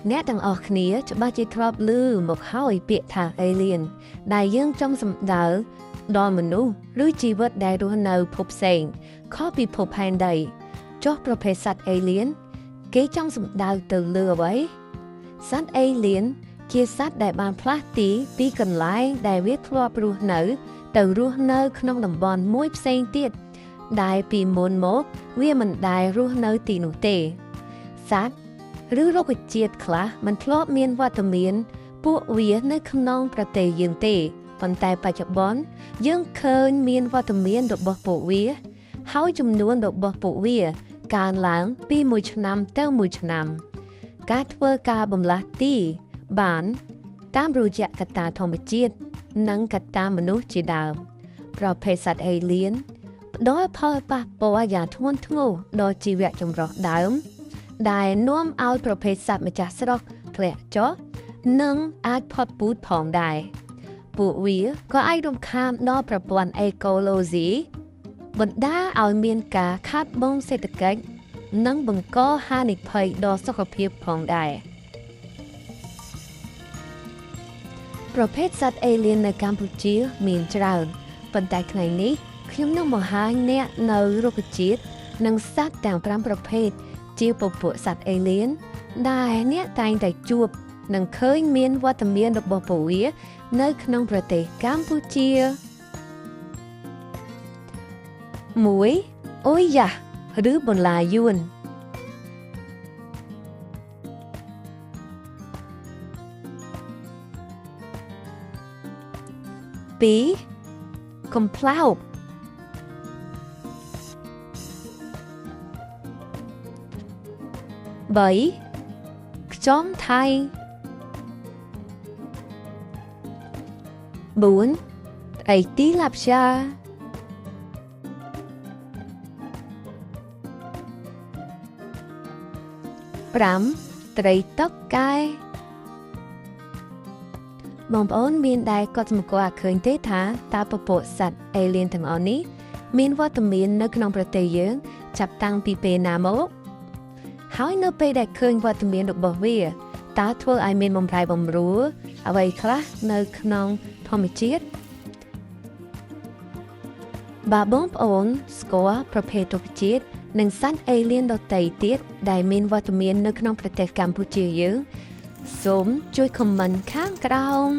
អ្នកទាំងអស់គ្នាច្បាស់ជាធ្លាប់ឮមកហើយពាក្យថា alien ដែលយើងចង់សំដៅដល់មនុស្សឬជីវិតដែលរស់នៅភពផ្សេងខុសពីភពផែនដីចុះប្រភេទសត្វ alien គេចង់សំដៅទៅលើអ្វីសត្វ alien ជាសត្វដែលបានផ្លាស់ទីពីកន្លែងដែលវាធ្លាប់រស់នៅទៅរស់នៅក្នុងតំបន់មួយផ្សេងទៀតដែលពីមុនមកវាមិនដែលរស់នៅទីនោះទេសត្វឬរុក្ខជាតិខ្លះមិនធ្លាប់មានវត្តមានពួកវានៅក្នុងប្រទេសយើងទេប៉ុន្តែបច្ចុប្បន្នយើងឃើញមានវត្តមានរបស់ពួកវាហើយចំនួនរបស់ពួកវាកើនឡើងពីមួយឆ្នាំទៅមួយឆ្នាំការធ្វើការបំលាស់ទីបានតាមរយៈកត្តាធម្មជាតិនិងកត្តាមនុស្សជាដើមប្រភេទសត្វ alien ផ្ដល់ផលប៉ះពាល់យ៉ាងធ្ងន់ធ្ងរដល់ជីវៈចម្រុះដើមដែលនាំឲ្យប្រភេទសត្វម្ចាស់ស្រុកធ្លាក់ចុះនិងអាចផុតពូជផងដែរពួកវាក៏អាចរំខានដល់ប្រព័ន្ធអេកូឡូស៊ីបណ្ដាលឲ្យមានការខាតបង់សេដ្ឋកិច្ចនិងបង្កហានិភ័យដល់សុខភាពផងដែរប្រភេទសត្វ alien នៅកម្ពុជាមានច្រើនប៉ុន្តែថ្ងៃនេះខ្ញុំនឹងបង្ហាញអ្នកនៅរុក្ខជាតិនិងសត្វទាំង5ប្រភេទជាពពួកសត្វ alien ដែលអ្នកតែងតែជួបនិងឃើញមានវត្តមានរបស់ពួកវានៅក្នុងប្រទេសកម្ពុជា1អូយ៉ាឬបន្លាយួន2កំប្លោក3ខ្ចំថៃ4ត្រីទីឡាប់យ៉ា5ត្រីតុកកែបងប្អូនមានដែលកត់សម្គាល់ឃើញទេថាតើពពួកសត្វ alien ទាំងអស់នេះមានវត្តមាននៅក្នុងប្រទេសយើងចាប់តាំងពីពេលណាមកហើយនៅពេលដែលឃើញវត្តមានរបស់វាតើធ្វើឲ្យមានបំរែបំរួលអ្វីខ្លះនៅក្នុងធម្មជាតិបើបងប្អូនស្គាល់ប្រភេទរុក្ខជាតិនិងសត្វ alien ដទៃទៀតដែលមានវត្តមាននៅក្នុងប្រទេសកម្ពុជាយើងសូមជួយ comment ខាងក្រោម